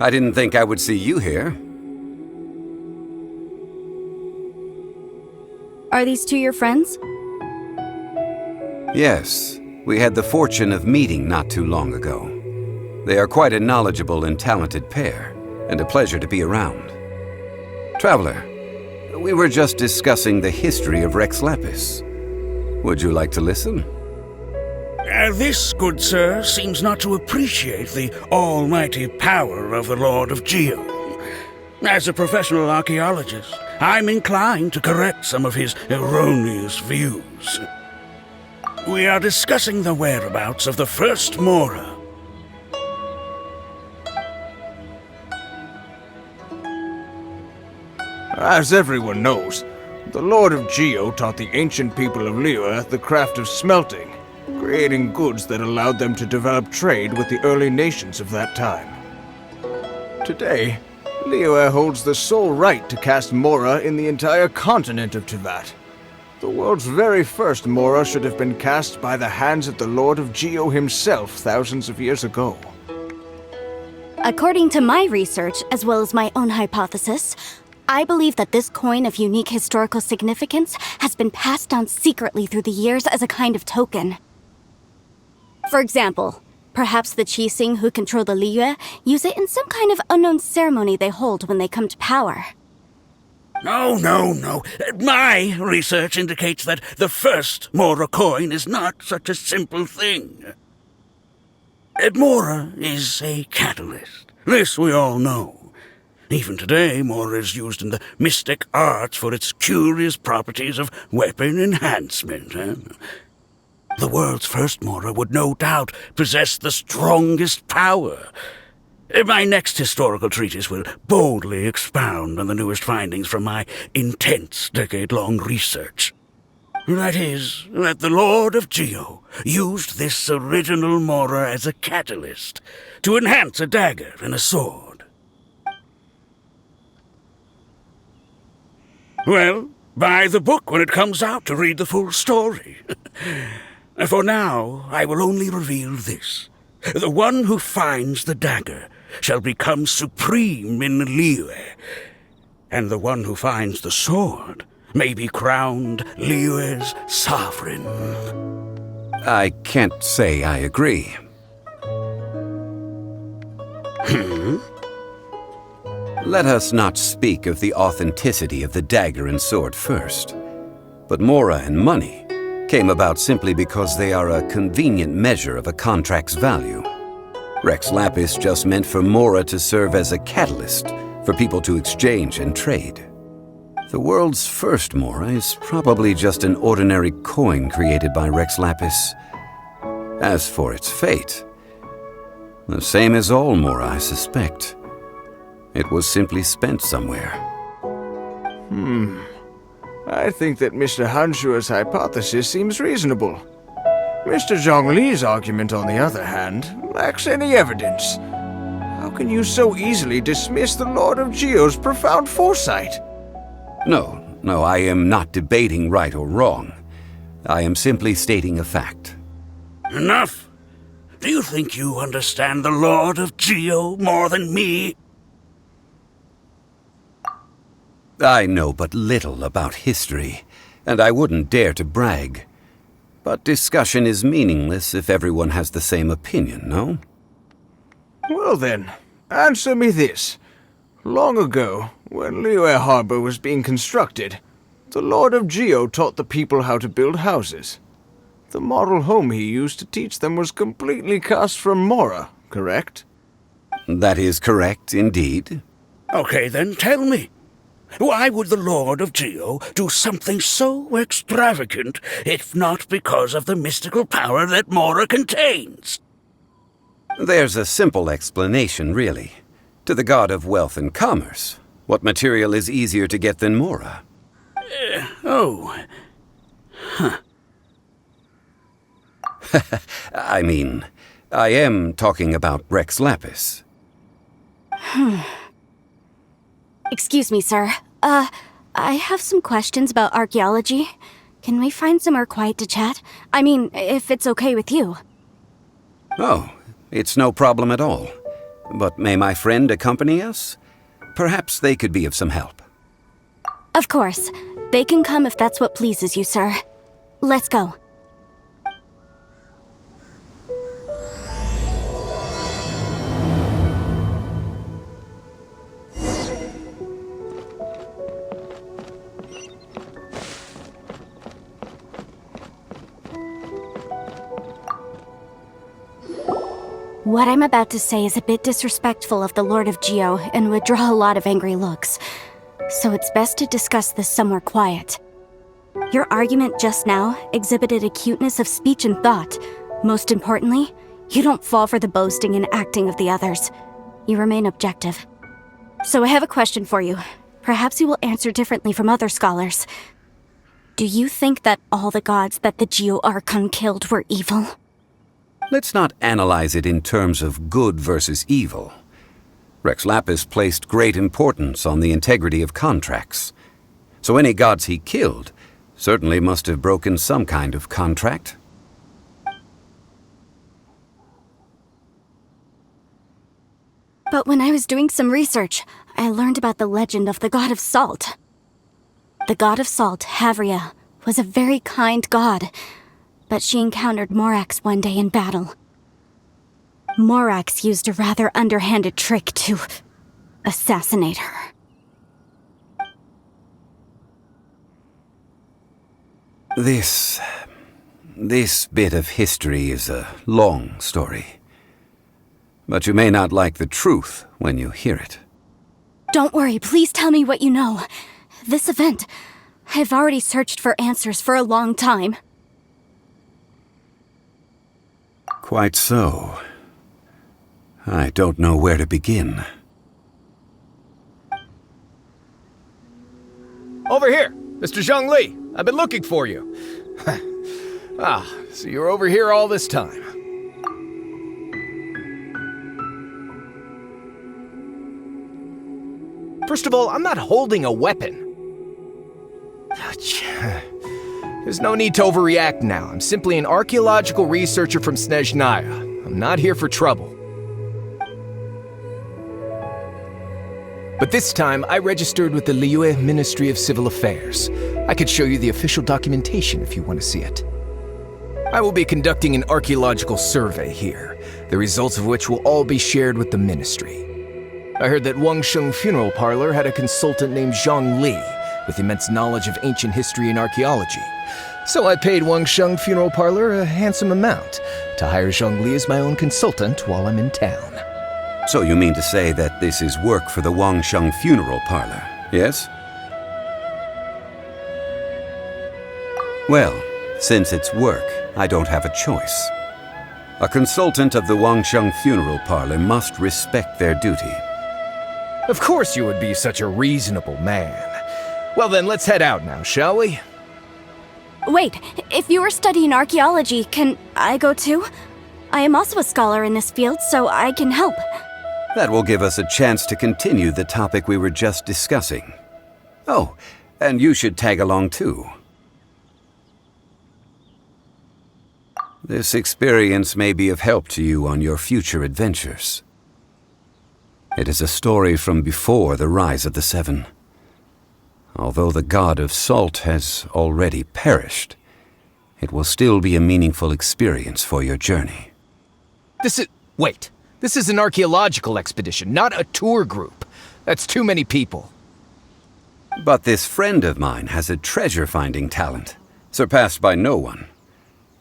I didn't think I would see you here. Are these two your friends? Yes, we had the fortune of meeting not too long ago. They are quite a knowledgeable and talented pair, and a pleasure to be around. Traveler, we were just discussing the history of Rex Lapis. Would you like to listen? This, good sir, seems not to appreciate the almighty power of the Lord of Geo. As a professional archaeologist, I'm inclined to correct some of his erroneous views. We are discussing the whereabouts of the first Mora. As everyone knows, the Lord of Geo taught the ancient people of Liyue the craft of smelting, creating goods that allowed them to develop trade with the early nations of that time. Today, Liyue holds the sole right to cast Mora in the entire continent of Teyvat. The world's very first Mora should have been cast by the hands of the Lord of Geo himself thousands of years ago. According to my research, as well as my own hypothesis, I believe that this coin of unique historical significance has been passed down secretly through the years as a kind of token. For example, perhaps the Qixing who control the Liyue use it in some kind of unknown ceremony they hold when they come to power. No. My research indicates that the first Mora coin is not such a simple thing. Mora is a catalyst. This we all know. Even today, Mora is used in the mystic arts for its curious properties of weapon enhancement. The world's first Mora would no doubt possess the strongest power. My next historical treatise will boldly expound on the newest findings from my intense decade-long research. That is, that the Lord of Geo used this original Mora as a catalyst to enhance a dagger and a sword. Well, buy the book when it comes out to read the full story. For now, I will only reveal this. The one who finds the dagger shall become supreme in Liyue, and the one who finds the sword may be crowned Liyue's sovereign. I can't say I agree. Let us not speak of the authenticity of the dagger and sword first. But Mora and money came about simply because they are a convenient measure of a contract's value. Rex Lapis just meant for Mora to serve as a catalyst for people to exchange and trade. The world's first Mora is probably just an ordinary coin created by Rex Lapis. As for its fate, the same as all Mora, I suspect. It was simply spent somewhere. I think that Mr. Hanshua's hypothesis seems reasonable. Mr. Zhongli's argument, on the other hand, lacks any evidence. How can you so easily dismiss the Lord of Geo's profound foresight? No, I am not debating right or wrong. I am simply stating a fact. Enough! Do you think you understand the Lord of Geo more than me? I know but little about history, and I wouldn't dare to brag. But discussion is meaningless if everyone has the same opinion, no? Well then, answer me this. Long ago, when Liyue Harbor was being constructed, the Lord of Geo taught the people how to build houses. The model home he used to teach them was completely cast from Mora, correct? That is correct, indeed. Okay, then tell me. Why would the Lord of Geo do something so extravagant if not because of the mystical power that Mora contains? There's a simple explanation, really. To the god of wealth and commerce, what material is easier to get than Mora? I mean, I am talking about Rex Lapis. Excuse me, sir. I have some questions about archaeology. Can we find somewhere quiet to chat? I mean, if it's okay with you. Oh, it's no problem at all. But may my friend accompany us? Perhaps they could be of some help. Of course. They can come if that's what pleases you, sir. Let's go. What I'm about to say is a bit disrespectful of the Lord of Geo and would draw a lot of angry looks. So it's best to discuss this somewhere quiet. Your argument just now exhibited acuteness of speech and thought. Most importantly, you don't fall for the boasting and acting of the others. You remain objective. So I have a question for you. Perhaps you will answer differently from other scholars. Do you think that all the gods that the Geo Archon killed were evil? Let's not analyze it in terms of good versus evil. Rex Lapis placed great importance on the integrity of contracts. So any gods he killed certainly must have broken some kind of contract. But when I was doing some research, I learned about the legend of the god of salt. The god of salt, Havria, was a very kind god, but she encountered Morax one day in battle. Morax used a rather underhanded trick to assassinate her. This bit of history is a long story. But you may not like the truth when you hear it. Don't worry, please tell me what you know. This event, I've already searched for answers for a long time. Quite so. I don't know where to begin. Over here, Mr. Zhongli. I've been looking for you. So you're over here all this time. First of all, I'm not holding a weapon. There's no need to overreact now. I'm simply an archaeological researcher from Snezhnaya. I'm not here for trouble. But this time, I registered with the Liyue Ministry of Civil Affairs. I could show you the official documentation if you want to see it. I will be conducting an archaeological survey here, the results of which will all be shared with the ministry. I heard that Wangsheng Funeral Parlor had a consultant named Zhongli with immense knowledge of ancient history and archaeology. So I paid Wangsheng Funeral Parlor a handsome amount to hire Zhongli as my own consultant while I'm in town. So you mean to say that this is work for the Wangsheng Funeral Parlor, yes? Well, since it's work, I don't have a choice. A consultant of the Wangsheng Funeral Parlor must respect their duty. Of course you would be such a reasonable man. Well then, let's head out now, shall we? Wait, if you are studying archaeology, can I go too? I am also a scholar in this field, so I can help. That will give us a chance to continue the topic we were just discussing. Oh, and you should tag along too. This experience may be of help to you on your future adventures. It is a story from before the rise of the Seven. Although the god of salt has already perished, it will still be a meaningful experience for your journey. Wait. This is an archaeological expedition, not a tour group. That's too many people. But this friend of mine has a treasure-finding talent, surpassed by no one.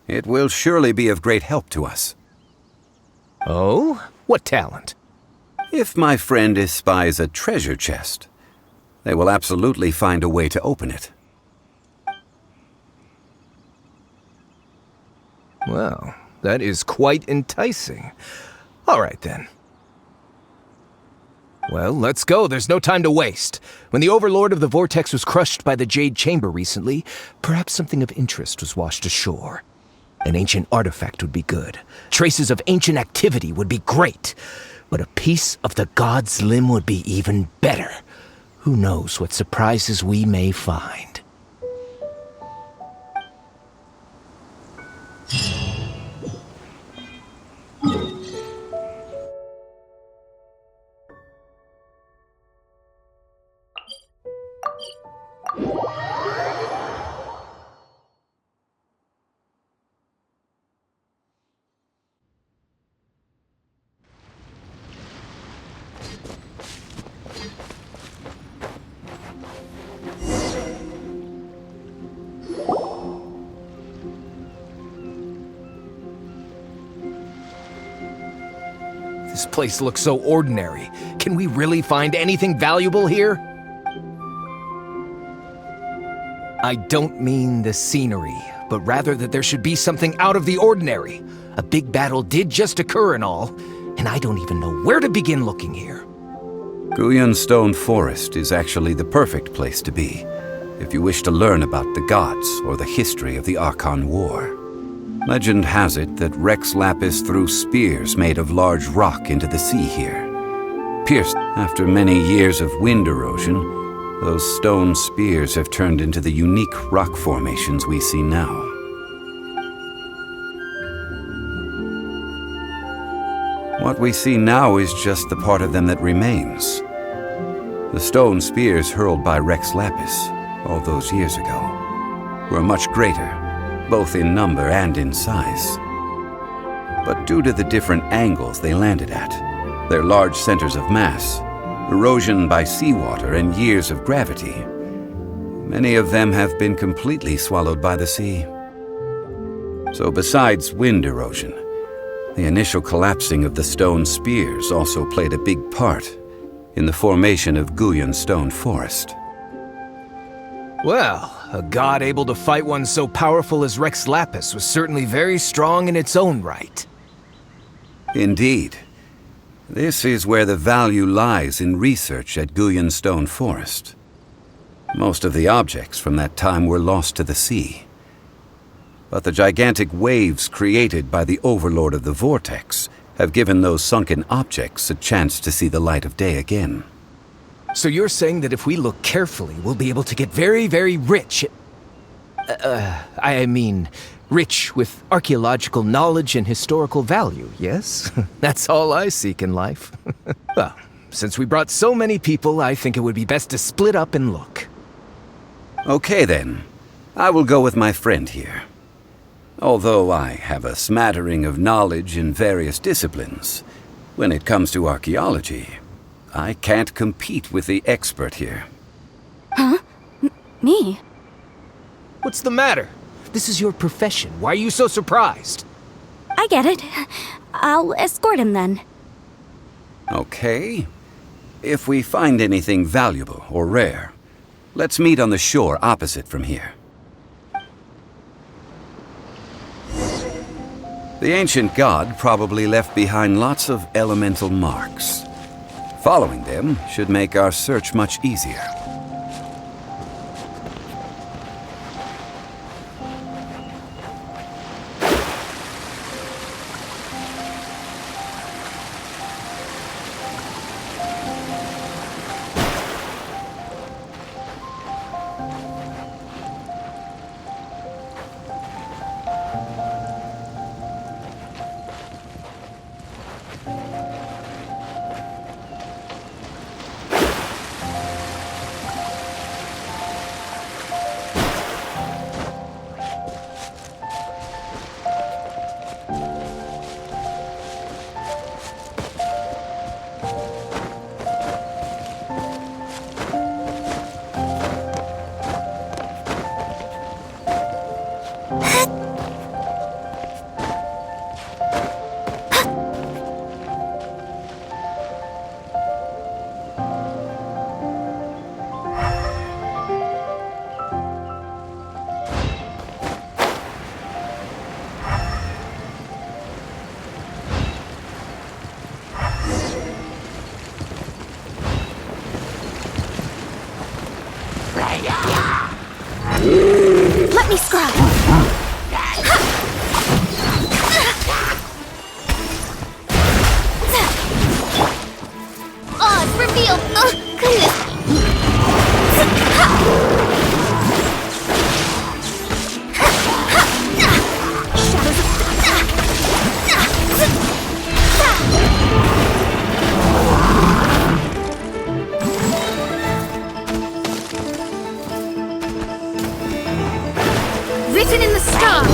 It will surely be of great help to us. Oh? What talent? If my friend espies a treasure chest, they will absolutely find a way to open it. Well, that is quite enticing. All right, then. Well, let's go. There's no time to waste. When the Overlord of the Vortex was crushed by the Jade Chamber recently, perhaps something of interest was washed ashore. An ancient artifact would be good. Traces of ancient activity would be great. But a piece of the god's limb would be even better. Who knows what surprises we may find. This place looks so ordinary. Can we really find anything valuable here? I don't mean the scenery, but rather that there should be something out of the ordinary. A big battle did just occur and all, and I don't even know where to begin looking here. Guyan Stone Forest is actually the perfect place to be, if you wish to learn about the gods or the history of the Archon War. Legend has it that Rex Lapis threw spears made of large rock into the sea here. Pierced after many years of wind erosion, those stone spears have turned into the unique rock formations we see now. What we see now is just the part of them that remains. The stone spears hurled by Rex Lapis all those years ago were much greater, both in number and in size. But due to the different angles they landed at, their large centers of mass, erosion by seawater, and years of gravity, many of them have been completely swallowed by the sea. So besides wind erosion, the initial collapsing of the stone spears also played a big part in the formation of Guyan Stone Forest. Well, a god able to fight one so powerful as Rex Lapis was certainly very strong in its own right. Indeed. This is where the value lies in research at Guyan Stone Forest. Most of the objects from that time were lost to the sea. But the gigantic waves created by the Overlord of the Vortex have given those sunken objects a chance to see the light of day again. So you're saying that if we look carefully, we'll be able to get very, very rich. I mean, rich with archaeological knowledge and historical value, yes? That's all I seek in life. Well, since we brought so many people, I think it would be best to split up and look. Okay then. I will go with my friend here. Although I have a smattering of knowledge in various disciplines, when it comes to archaeology, I can't compete with the expert here. Huh? Me? What's the matter? This is your profession. Why are you so surprised? I get it. I'll escort him then. Okay. If we find anything valuable or rare, let's meet on the shore opposite from here. The ancient god probably left behind lots of elemental marks. Following them should make our search much easier. Let me scrub. Oh, it's revealed. Oh, goodness. Written in the stars.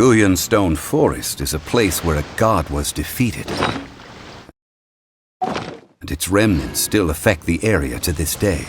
Guyan Stone Forest is a place where a god was defeated. And its remnants still affect the area to this day.